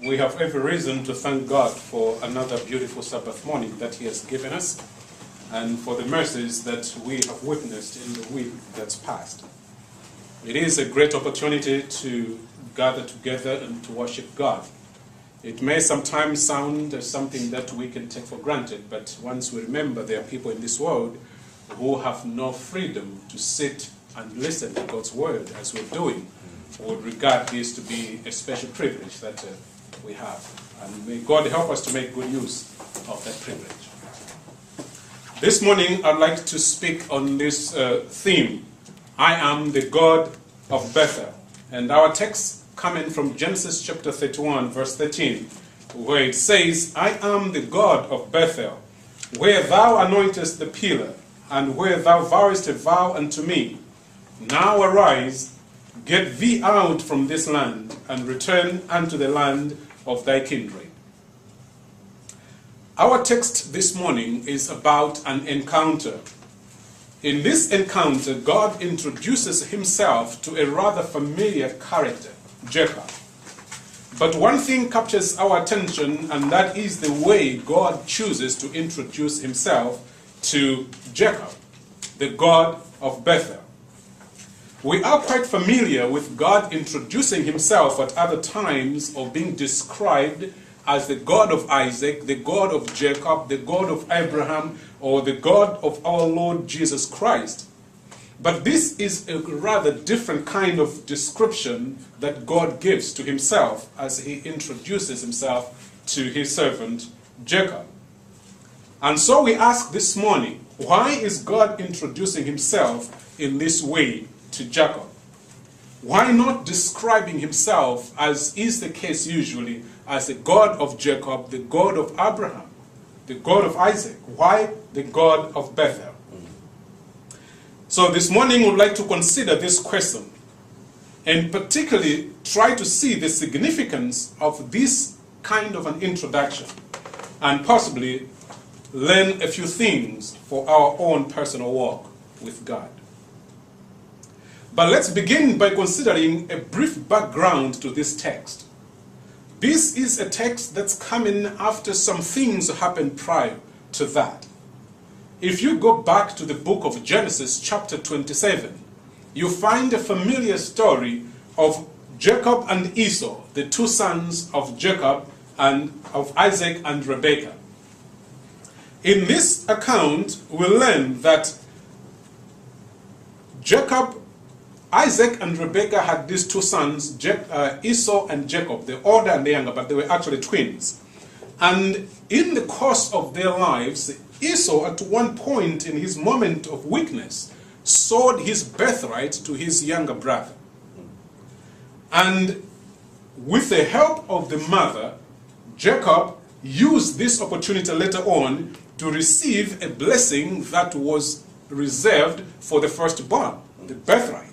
We have every reason to thank God for another beautiful Sabbath morning that He has given us, and for the mercies that we have witnessed in the week that's passed. It is a great opportunity to gather together and to worship God. It may sometimes sound as something that we can take for granted, but once we remember there are people in this world who have no freedom to sit and listen to God's word as we're doing, we would regard this to be a special privilege that we have. And may God help us to make good use of that privilege. This morning I'd like to speak on this theme, I am the God of Bethel. And our text coming from Genesis chapter 31 verse 13, where it says, I am the God of Bethel, where thou anointest the pillar, and where thou vowest a vow unto me. Now arise, get thee out from this land, and return unto the land of thy kindred. Our text this morning is about an encounter. In this encounter, God introduces himself to a rather familiar character, Jacob. But one thing captures our attention, and that is the way God chooses to introduce himself to Jacob, the God of Bethel. We are quite familiar with God introducing himself at other times of being described as the God of Isaac, the God of Jacob, the God of Abraham, or the God of our Lord Jesus Christ. But this is a rather different kind of description that God gives to himself as he introduces himself to his servant Jacob. And so we ask this morning, why is God introducing himself in this way to Jacob? Why not describing himself, as is the case usually, as the God of Jacob, the God of Abraham, the God of Isaac? Why the God of Bethel? So this morning we'd like to consider this question, and particularly try to see the significance of this kind of an introduction, and possibly learn a few things for our own personal walk with God. But let's begin by considering a brief background to this text. This is a text that's coming after some things happened prior to that. If you go back to the book of Genesis chapter 27, you find a familiar story of Jacob and Esau, the two sons of Jacob and of Isaac and Rebekah. In this account, we learn that Isaac and Rebekah had these two sons, Esau and Jacob, the older and the younger, but they were actually twins. And in the course of their lives, Esau, at one point in his moment of weakness, sold his birthright to his younger brother. And with the help of the mother, Jacob used this opportunity later on to receive a blessing that was reserved for the firstborn, the birthright.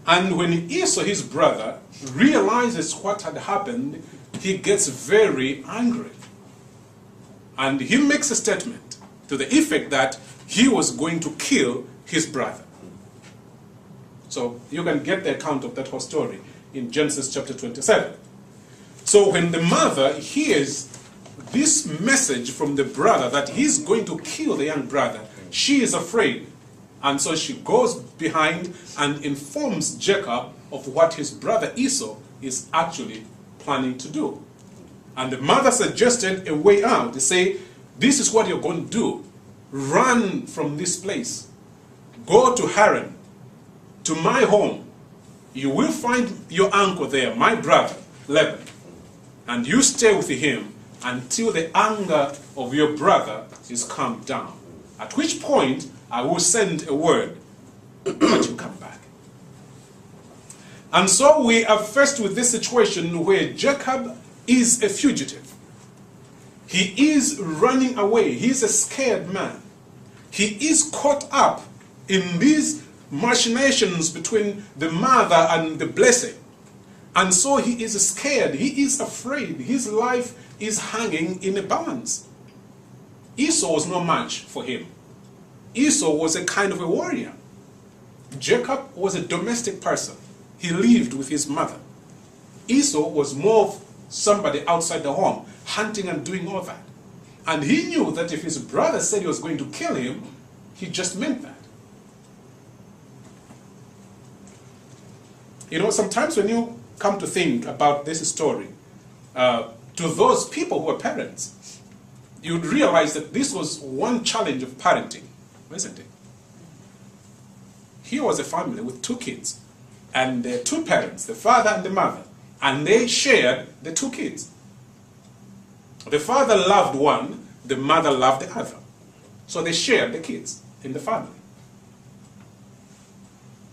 And when Esau, his brother, realizes what had happened, he gets very angry. And he makes a statement to the effect that he was going to kill his brother. So you can get the account of that whole story in Genesis chapter 27. So when the mother hears this message from the brother that he's going to kill the young brother, she is afraid. And so she goes behind and informs Jacob of what his brother Esau is actually planning to do. And the mother suggested a way out. They say, this is what you're going to do. Run from this place. Go to Haran, to my home. You will find your uncle there, my brother, Laban. And you stay with him until the anger of your brother is calmed down. At which point, I will send a word that you come back. And so we are faced with this situation where Jacob is a fugitive. He is running away. He's a scared man. He is caught up in these machinations between the mother and the blessing. And so he is scared. He is afraid. His life is hanging in a balance. Esau was no match for him. Esau was a kind of a warrior. Jacob was a domestic person. He lived with his mother. Esau was more somebody outside the home, hunting and doing all that. And he knew that if his brother said he was going to kill him, he just meant that. You know, sometimes when you come to think about this story, to those people who are parents, you'd realize that this was one challenge of parenting, isn't it? Here was a family with 2 kids, and 2 parents, the father and the mother, and they shared the 2 kids. The father loved one, the mother loved the other. So they shared the kids in the family.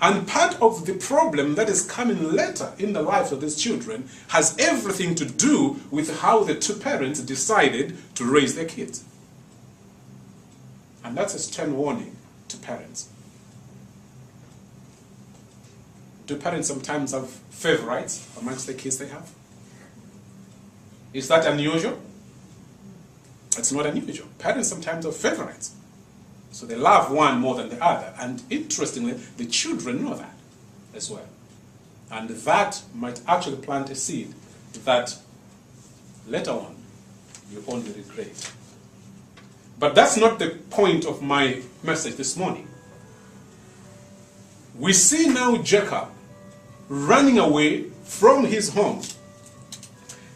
And part of the problem that is coming later in the lives of these children has everything to do with how the 2 parents decided to raise their kids. And that's a stern warning to parents. Do parents sometimes have favorites amongst the kids they have? Is that unusual? It's not unusual. Parents sometimes have favorites. So they love one more than the other. And interestingly, the children know that as well. And that might actually plant a seed that later on you only regret. But that's not the point of my message this morning. We see now Jacob running away from his home.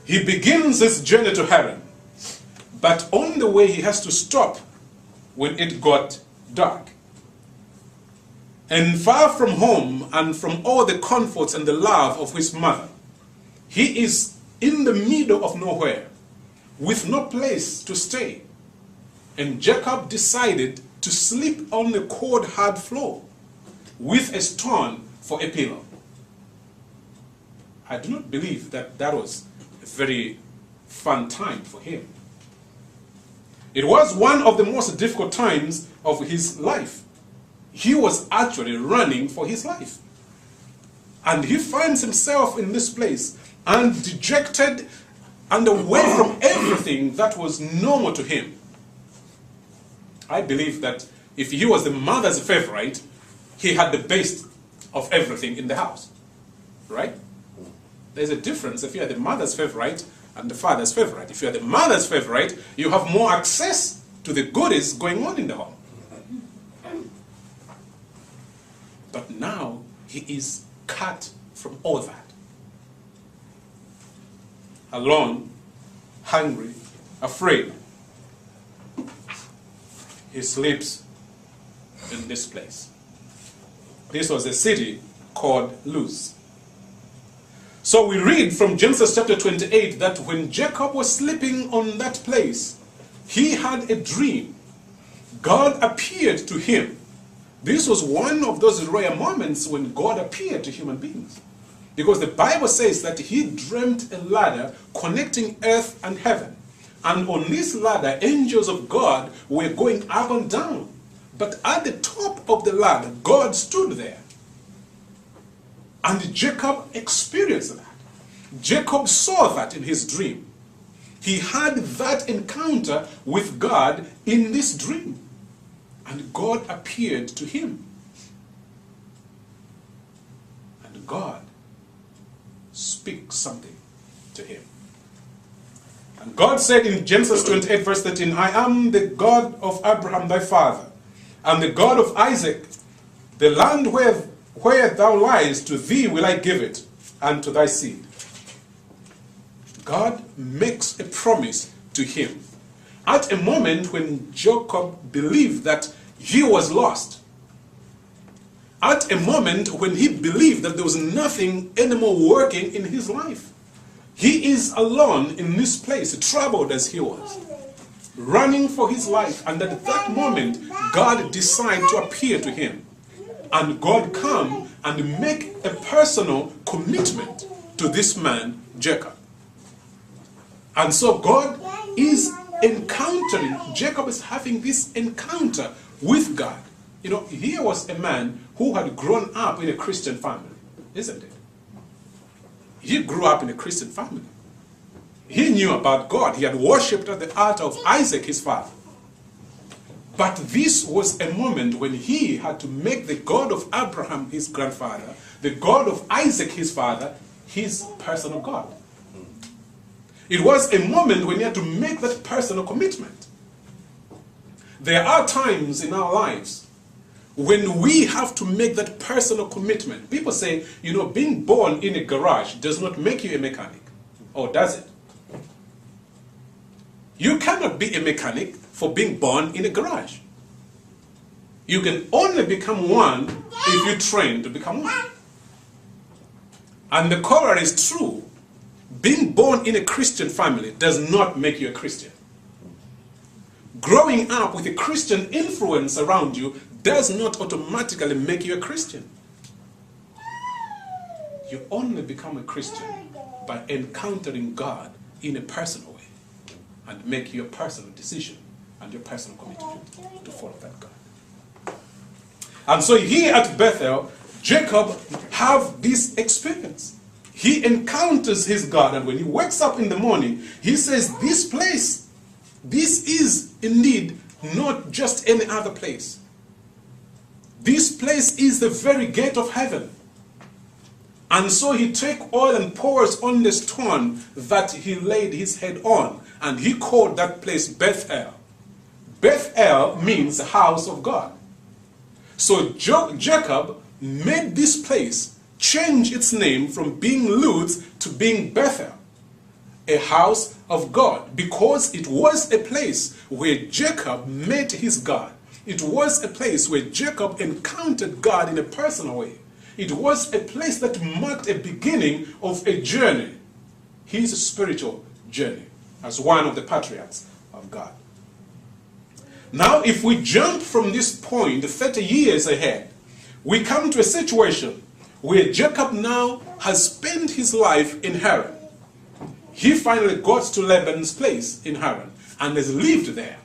He begins his journey to Haran. But on the way, he has to stop when it got dark. And far from home and from all the comforts and the love of his mother, he is in the middle of nowhere with no place to stay. And Jacob decided to sleep on the cold, hard floor with a stone for a pillow. I do not believe that that was a very fun time for him. It was one of the most difficult times of his life. He was actually running for his life. And he finds himself in this place and dejected and away from everything that was normal to him. I believe that if he was the mother's favorite, he had the best of everything in the house. Right? There's a difference if you're the mother's favorite and the father's favorite. If you're the mother's favorite, you have more access to the goodies going on in the home. But now he is cut from all that. Alone, hungry, afraid. He sleeps in this place. This was a city called Luz. So we read from Genesis chapter 28 that when Jacob was sleeping on that place, he had a dream. God appeared to him. This was one of those rare moments when God appeared to human beings. Because the Bible says that he dreamt a ladder connecting earth and heaven. And on this ladder, angels of God were going up and down. But at the top of the ladder, God stood there. And Jacob experienced that. Jacob saw that in his dream. He had that encounter with God in this dream. And God appeared to him. And God speaks something to him. And God said in Genesis 28 verse 13, I am the God of Abraham thy father, and the God of Isaac. The land where thou liest, to thee will I give it, and to thy seed. God makes a promise to him at a moment when Jacob believed that he was lost. At a moment when he believed that there was nothing anymore working in his life. He is alone in this place, troubled as he was, running for his life. And at that moment, God decided to appear to him. And God come and make a personal commitment to this man, Jacob. And so God is encountering, Jacob is having this encounter with God. You know, here was a man who had grown up in a Christian family, isn't it? He grew up in a Christian family. He knew about God. He had worshipped at the altar of Isaac, his father. But this was a moment when he had to make the God of Abraham, his grandfather, the God of Isaac, his father, his personal God. It was a moment when you had to make that personal commitment. There are times in our lives when we have to make that personal commitment. People say, you know, being born in a garage does not make you a mechanic. Or does it? You cannot be a mechanic for being born in a garage. You can only become one if you train to become one. And the corollary is true. Being born in a Christian family does not make you a Christian. Growing up with a Christian influence around you does not automatically make you a Christian. You only become a Christian by encountering God in a personal way and make your personal decision and your personal commitment to follow that God. And so here at Bethel, Jacob have this experience. He encounters his God, and when he wakes up in the morning, he says, this place, this is indeed not just any other place. This place is the very gate of heaven. And so he takes oil and pours on the stone that he laid his head on, and he called that place Bethel. Bethel means house of God. So Jacob made this place change its name from being Luz to being Bethel, a house of God, because it was a place where Jacob met his God. It was a place where Jacob encountered God in a personal way. It was a place that marked a beginning of a journey, his spiritual journey, as one of the patriarchs of God. Now, if we jump from this point 30 years ahead, we come to a situation where Jacob now has spent his life in Haran. He finally got to Laban's place in Haran and has lived there.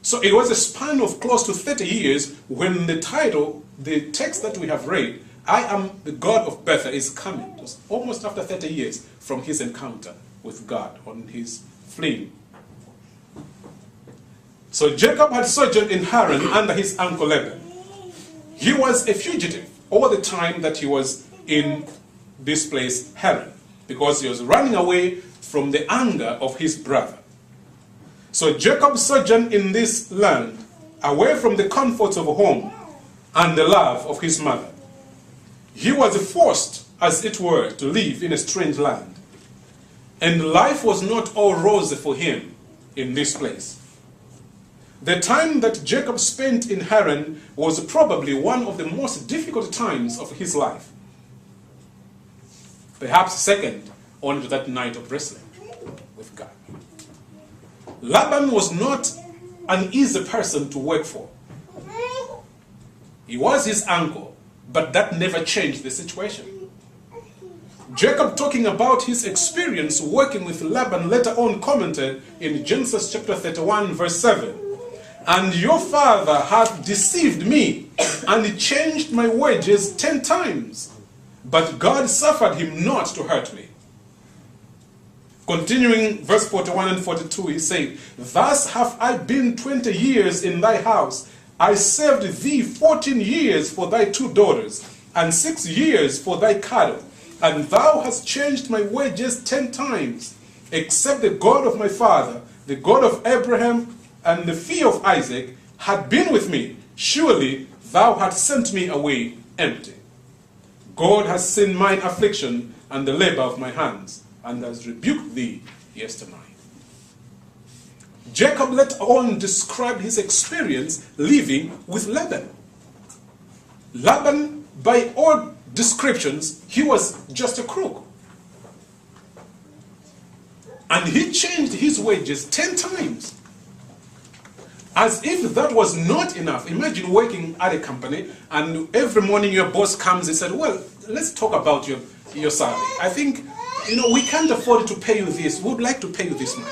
So it was a span of close to 30 years when the title, the text that we have read, I am the God of Bethel, is coming. It was almost after 30 years from his encounter with God on his fleeing. So Jacob had sojourned in Haran under his uncle Laban. He was a fugitive all the time that he was in this place, Haran, because he was running away from the anger of his brother. So Jacob sojourned in this land, away from the comforts of home and the love of his mother. He was forced, as it were, to live in a strange land. And life was not all rosy for him in this place. The time that Jacob spent in Haran was probably one of the most difficult times of his life. Perhaps second only to that night of wrestling with God. Laban was not an easy person to work for. He was his uncle, but that never changed the situation. Jacob, talking about his experience working with Laban, later on commented in Genesis chapter 31 verse 7, "And your father hath deceived me, and he changed my wages 10 times. But God suffered him not to hurt me." Continuing verse 41 and 42, he said, "Thus have I been 20 years in thy house. I served thee 14 years for thy 2 daughters, and 6 years for thy cattle. And thou hast changed my wages 10 times, except the God of my father, the God of Abraham, and the fear of Isaac had been with me. Surely thou hast sent me away empty. God has seen mine affliction and the labor of my hands, and has rebuked thee yesternight." Jacob later on described his experience living with Laban. Laban, by all descriptions, he was just a crook. And he changed his wages 10 times. As if that was not enough. Imagine working at a company and every morning your boss comes and said, "Well, let's talk about your salary. I think, we can't afford to pay you this. We would like to pay you this much."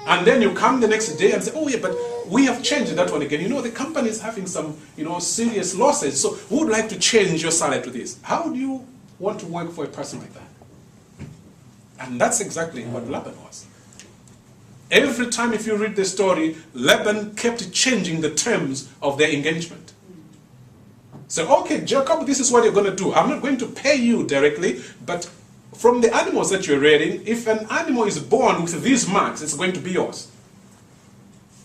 And then you come the next day and say, "Oh yeah, but we have changed that one again. The company is having some, serious losses. So we would like to change your salary to this." How do you want to work for a person like that? And that's exactly what Laban was. Every time if you read the story, Laban kept changing the terms of their engagement. So, "Okay, Jacob, this is what you're going to do. I'm not going to pay you directly, but from the animals that you're rearing, if an animal is born with these marks, it's going to be yours.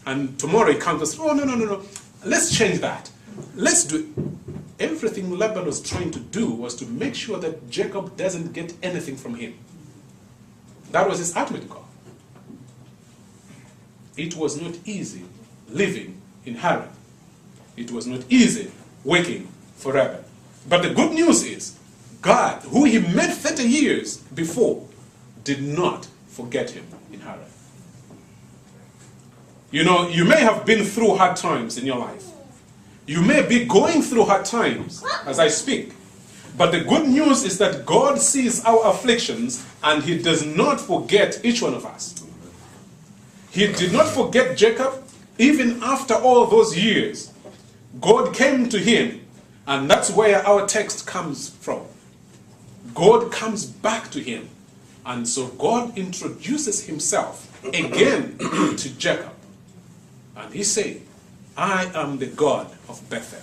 And tomorrow he comes and says, oh, no. Let's change that. Let's do everything Laban was trying to do was to make sure that Jacob doesn't get anything from him. That was his ultimate goal. It was not easy living in Haran. It was not easy working forever. But the good news is, God, who he met 30 years before, did not forget him in Haran. You know, you may have been through hard times in your life. You may be going through hard times as I speak. But the good news is that God sees our afflictions and he does not forget each one of us. He did not forget Jacob even after all those years. God came to him, and that's where our text comes from. God comes back to him. And so God introduces himself again to Jacob. And he said, I am the God of Bethel.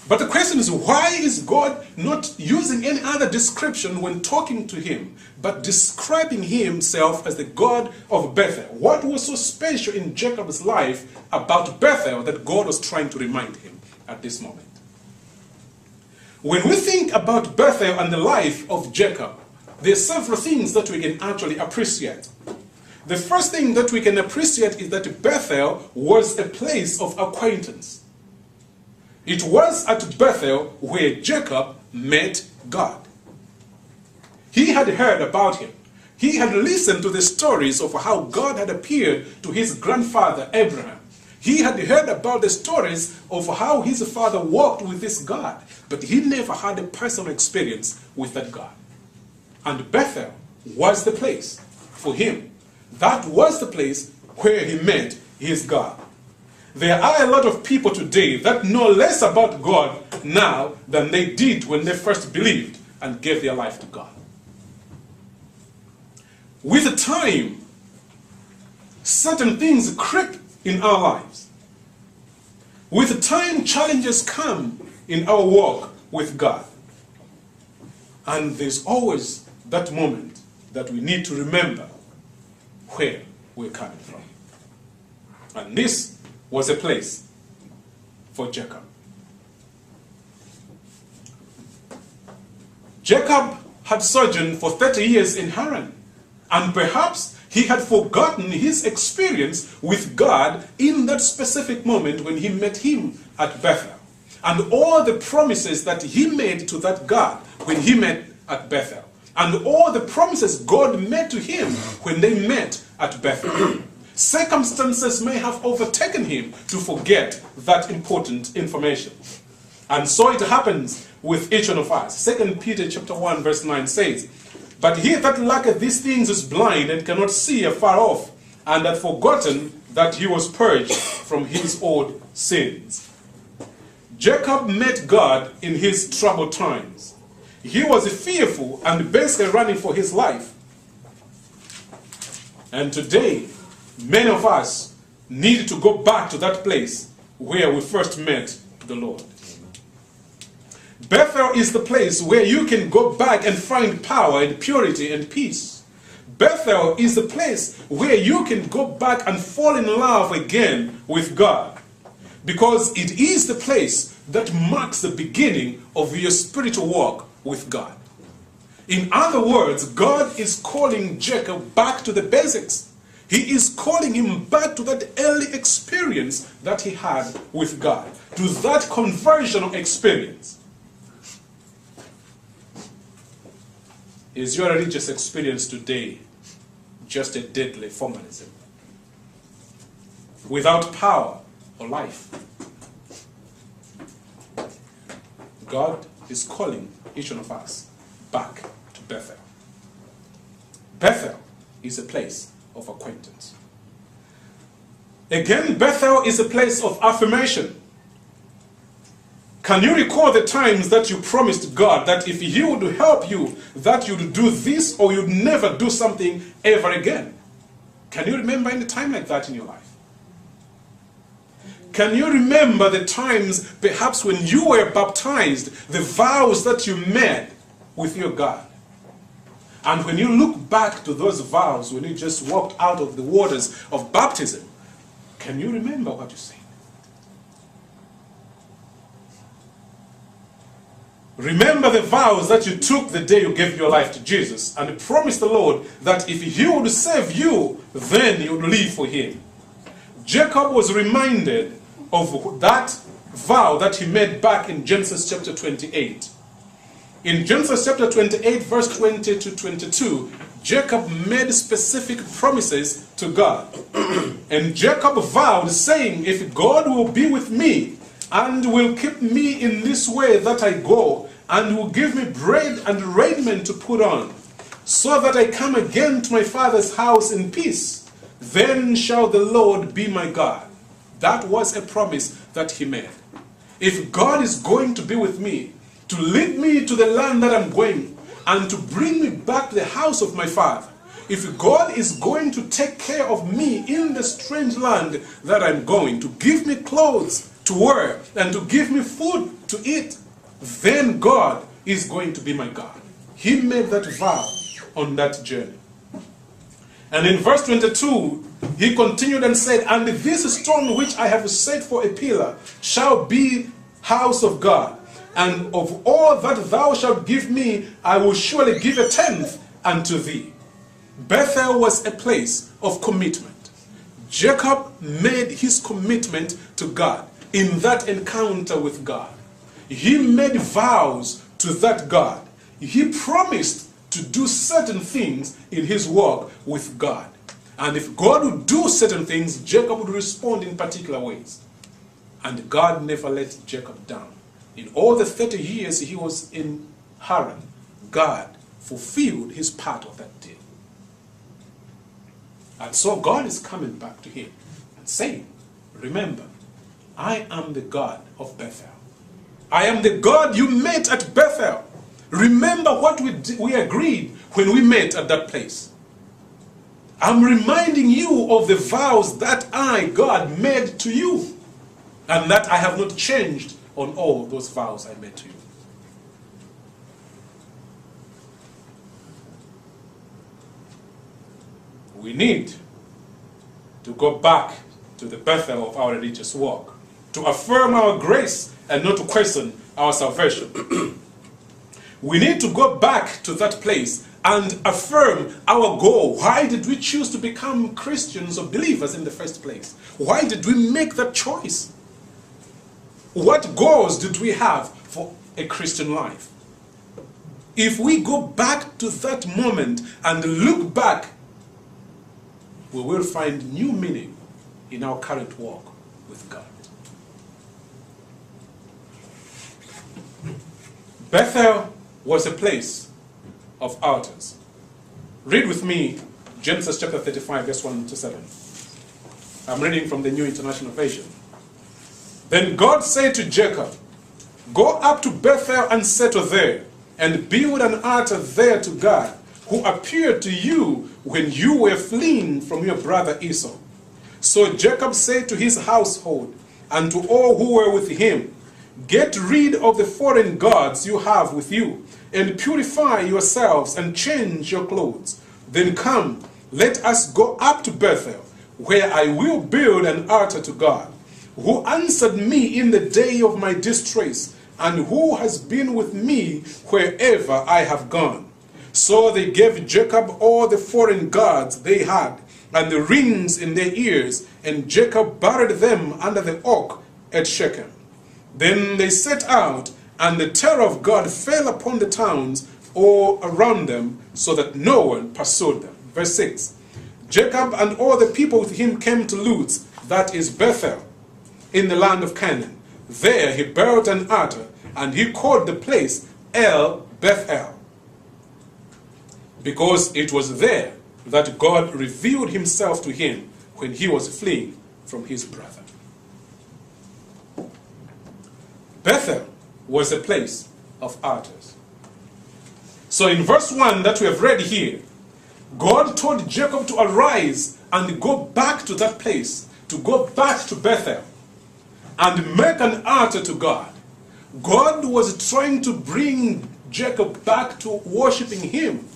But the question is, why is God not using any other description when talking to him, but describing himself as the God of Bethel? What was so special in Jacob's life about Bethel that God was trying to remind him at this moment? When we think about Bethel and the life of Jacob, there are several things that we can actually appreciate. The first thing that we can appreciate is that Bethel was a place of acquaintance. It was at Bethel where Jacob met God. He had heard about him. He had listened to the stories of how God had appeared to his grandfather Abraham. He had heard about the stories of how his father walked with this God, but he never had a personal experience with that God. And Bethel was the place for him. That was the place where he met his God. There are a lot of people today that know less about God now than they did when they first believed and gave their life to God. With time, certain things creep in our lives. With time, challenges come in our walk with God. And there's always that moment that we need to remember where we're coming from. And this was a place for Jacob. Jacob had sojourned for 30 years in Haran, and perhaps he had forgotten his experience with God in that specific moment when he met him at Bethel, and all the promises that he made to that God when he met at Bethel, and all the promises God made to him when they met at Bethel. Circumstances may have overtaken him to forget that important information. And so it happens with each one of us. 2 Peter chapter 1 verse 9 says, but he that lacketh these things is blind and cannot see afar off, and hath forgotten that he was purged from his old sins. Jacob met God in his troubled times. He was fearful and basically running for his life. And today, many of us need to go back to that place where we first met the Lord. Bethel is the place where you can go back and find power and purity and peace. Bethel is the place where you can go back and fall in love again with God, because it is the place that marks the beginning of your spiritual walk with God. In other words, God is calling Jacob back to the basics. He is calling him back to that early experience that he had with God, to that conversion experience. Is your religious experience today just a deadly formalism, without power or life? God is calling each one of us back to Bethel. Bethel is a place of acquaintance. Again, Bethel is a place of affirmation. Can you recall the times that you promised God that if he would help you, that you'd do this or you'd never do something ever again? Can you remember any time like that in your life? Can you remember the times perhaps when you were baptized, the vows that you made with your God. And when you look back to those vows, when you just walked out of the waters of baptism, can you remember what you said? Remember the vows that you took the day you gave your life to Jesus and promised the Lord that if He would save you, then you would live for Him. Jacob was reminded of that vow that he made back in Genesis chapter 28. In Genesis chapter 28, verse 20 to 22, Jacob made specific promises to God. And Jacob vowed, saying, if God will be with me and will keep me in this way that I go, and will give me bread and raiment to put on, so that I come again to my father's house in peace, then shall the Lord be my God. That was a promise that he made. If God is going to be with me, to lead me to the land that I'm going, and to bring me back to the house of my father, if God is going to take care of me in the strange land that I'm going, to give me clothes to wear, and to give me food to eat, then God is going to be my God. He made that vow on that journey. And in verse 22, he continued and said, and this stone which I have set for a pillar shall be house of God. And of all that thou shalt give me, I will surely give a tenth unto thee. Bethel was a place of commitment. Jacob made his commitment to God in that encounter with God. He made vows to that God. He promised to do certain things in his walk with God. And if God would do certain things, Jacob would respond in particular ways. And God never let Jacob down. In all the 30 years he was in Haran, God fulfilled his part of that deal. And so God is coming back to him and saying, remember, I am the God of Bethel. I am the God you met at Bethel. Remember what we agreed when we met at that place. I'm reminding you of the vows that I, God, made to you, and that I have not changed on all those vows I made to you. We need to go back to the Bethel of our religious walk, to affirm our grace and not to question our salvation. We need to go back to that place and affirm our goal. Why did we choose to become Christians or believers in the first place? Why did we make that choice? What goals did we have for a Christian life? If we go back to that moment and look back, we will find new meaning in our current walk with God. Bethel was a place of altars. Read with me Genesis chapter 35, verse 1 to 7. I'm reading from the New International Version. Then God said to Jacob, go up to Bethel and settle there, and build an altar there to God, who appeared to you when you were fleeing from your brother Esau. So Jacob said to his household and to all who were with him, get rid of the foreign gods you have with you, and purify yourselves and change your clothes. Then come, let us go up to Bethel, where I will build an altar to God, who answered me in the day of my distress, and who has been with me wherever I have gone. So they gave Jacob all the foreign gods they had, and the rings in their ears, and Jacob buried them under the oak at Shechem. Then they set out, and the terror of God fell upon the towns all around them, so that no one pursued them. Verse 6. Jacob and all the people with him came to Luz, that is Bethel, in the land of Canaan. There he built an altar, and he called the place El Bethel, because it was there that God revealed himself to him when he was fleeing from his brother. Bethel was a place of altars. So in verse 1 that we have read here, God told Jacob to arise and go back to that place, to go back to Bethel, and make an altar to God. God was trying to bring Jacob back to worshiping him.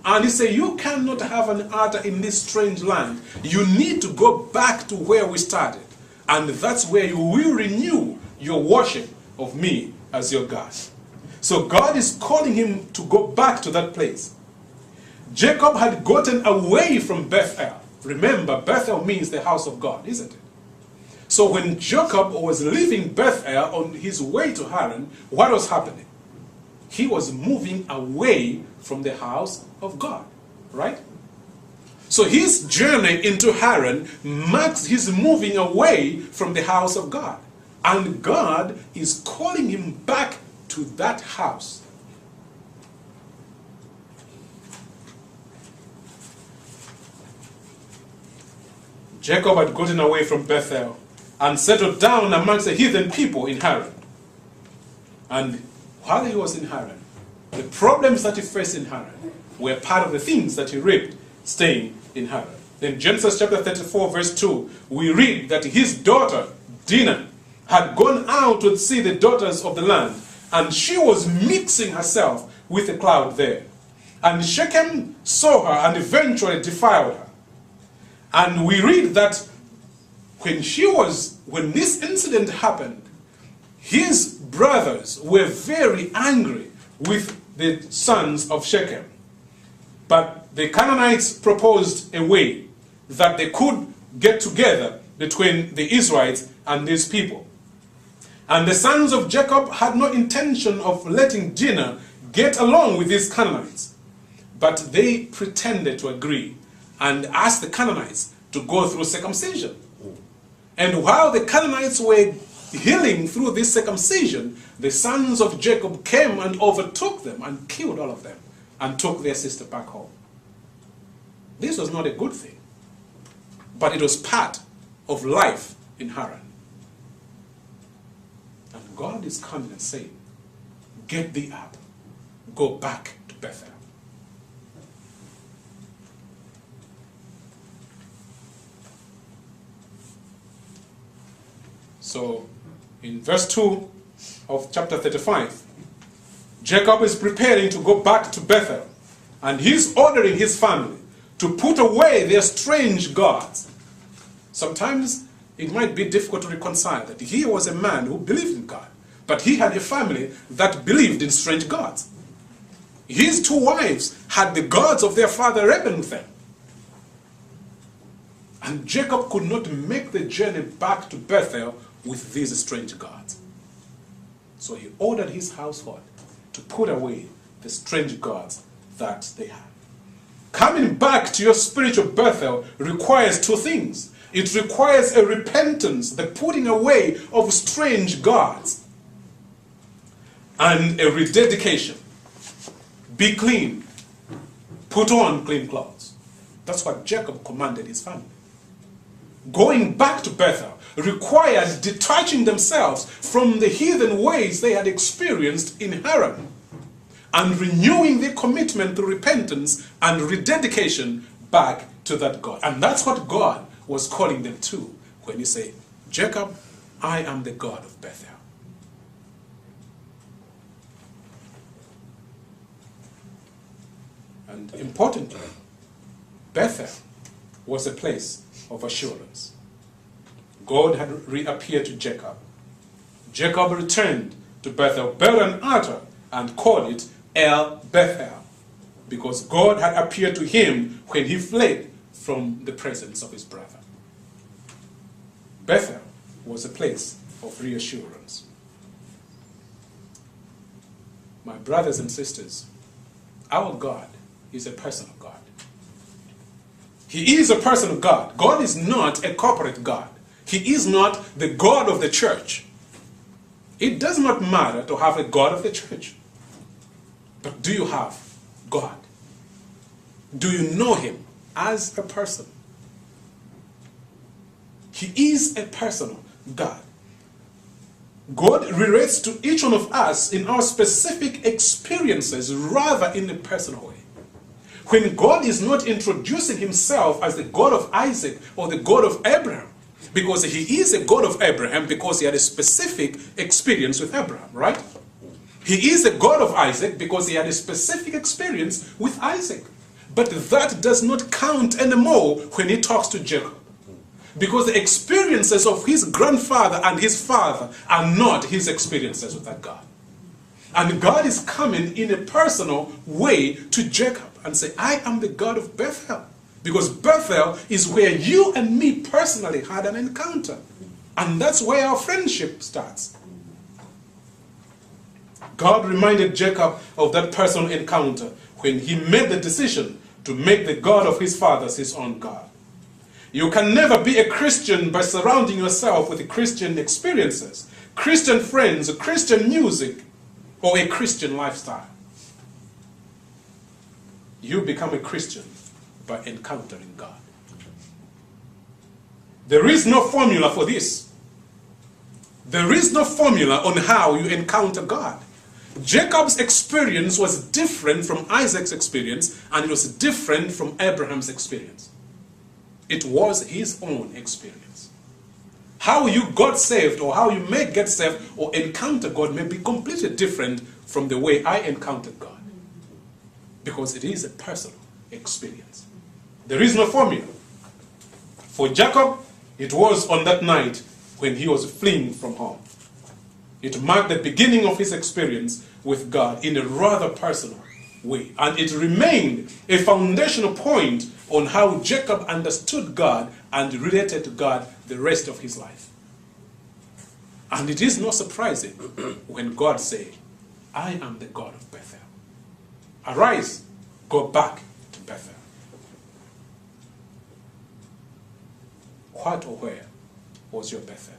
And he said, you cannot have an altar in this strange land. You need to go back to where we started. And that's where you will renew your worship of me as your God. So God is calling him to go back to that place. Jacob had gotten away from Bethel. Remember, Bethel means the house of God, isn't it? So when Jacob was leaving Bethel on his way to Haran, what was happening? He was moving away from the house of God, right? So his journey into Haran marks his moving away from the house of God. And God is calling him back to that house. Jacob had gotten away from Bethel and settled down amongst the heathen people in Haran. And while he was in Haran, the problems that he faced in Haran were part of the things that he reaped staying in Haran. In Genesis chapter 34 verse 2, we read that his daughter Dinah had gone out to see the daughters of the land, and she was mixing herself with a crowd there. And Shechem saw her and eventually defiled her. And we read that when this incident happened, his brothers were very angry with the sons of Shechem. But the Canaanites proposed a way that they could get together between the Israelites and these people. And the sons of Jacob had no intention of letting Dinah get along with these Canaanites. But they pretended to agree and asked the Canaanites to go through circumcision. And while the Canaanites were healing through this circumcision, the sons of Jacob came and overtook them and killed all of them and took their sister back home. This was not a good thing, but it was part of life in Haran. And God is coming and saying, get thee up, go back to Bethel. So, in verse 2 of chapter 35, Jacob is preparing to go back to Bethel, and he's ordering his family to put away their strange gods. Sometimes it might be difficult to reconcile that he was a man who believed in God, but he had a family that believed in strange gods. His two wives had the gods of their father reckoned with them. And Jacob could not make the journey back to Bethel with these strange gods. So he ordered his household to put away the strange gods that they had. Coming back to your spiritual Bethel requires two things. It requires a repentance, the putting away of strange gods, and a rededication. Be clean. Put on clean clothes. That's what Jacob commanded his family. Going back to Bethel required detaching themselves from the heathen ways they had experienced in Haran and renewing their commitment to repentance and rededication back to that God. And that's what God was calling them to when he said, Jacob, I am the God of Bethel. And importantly, Bethel was a place of assurance. God had reappeared to Jacob. Jacob returned to Bethel, built an altar, and called it El Bethel, because God had appeared to him when he fled from the presence of his brother. Bethel was a place of reassurance. My brothers and sisters, our God is a personal God. He is a personal God. God is not a corporate God. He is not the God of the church. It does not matter to have a God of the church. But do you have God? Do you know him as a person? He is a personal God. God relates to each one of us in our specific experiences rather in a personal way. When God is not introducing himself as the God of Isaac or the God of Abraham, because he is a God of Abraham because he had a specific experience with Abraham, right? He is a God of Isaac because he had a specific experience with Isaac. But that does not count anymore when he talks to Jacob. Because the experiences of his grandfather and his father are not his experiences with that God. And God is coming in a personal way to Jacob and say, I am the God of Bethel. Because Bethel is where you and me personally had an encounter. And that's where our friendship starts. God reminded Jacob of that personal encounter when he made the decision to make the God of his fathers his own God. You can never be a Christian by surrounding yourself with Christian experiences, Christian friends, Christian music, or a Christian lifestyle. You become a Christian by encountering God. There is no formula for this. There is no formula on how you encounter God. Jacob's experience was different from Isaac's experience, and it was different from Abraham's experience. It was his own experience. How you got saved, or how you may get saved or encounter God, may be completely different from the way I encountered God. Because it is a personal experience. There is no formula. For Jacob, it was on that night when he was fleeing from home. It marked the beginning of his experience with God in a rather personal way. And it remained a foundational point on how Jacob understood God and related to God the rest of his life. And it is not surprising when God said, I am the God of Bethel. Arise, go back to Bethel. What or where was your Bethel?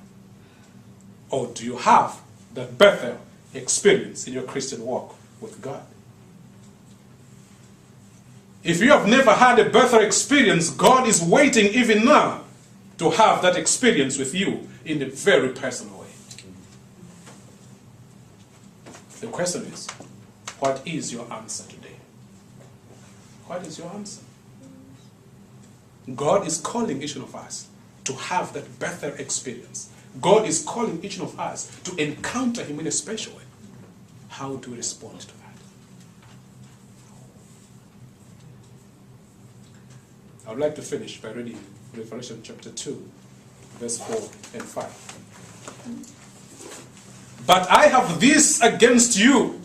Or do you have the Bethel experience in your Christian walk with God? If you have never had a Bethel experience, God is waiting even now to have that experience with you in a very personal way. The question is, what is your answer today? What is your answer? God is calling each one of us to have that Bethel experience. God is calling each one of us to encounter him in a special way. How do we respond to that? I would like to finish by reading Revelation chapter 2, verse 4 and 5. But I have this against you,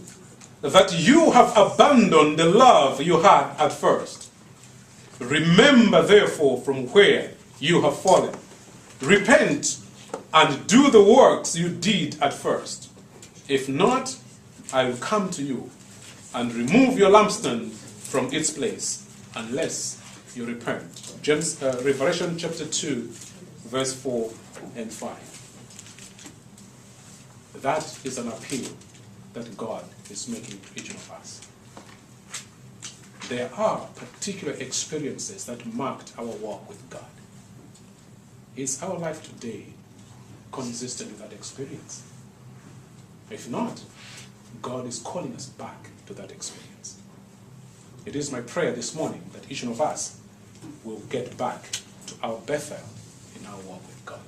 that you have abandoned the love you had at first. Remember therefore from where you have fallen. Repent and do the works you did at first. If not, I will come to you and remove your lampstand from its place, unless you repent. Revelation chapter 2, verse 4 and 5. That is an appeal that God is making to each one of us. There are particular experiences that marked our walk with God. Is our life today consistent with that experience? If not, God is calling us back to that experience. It is my prayer this morning that each one of us will get back to our Bethel in our walk with God.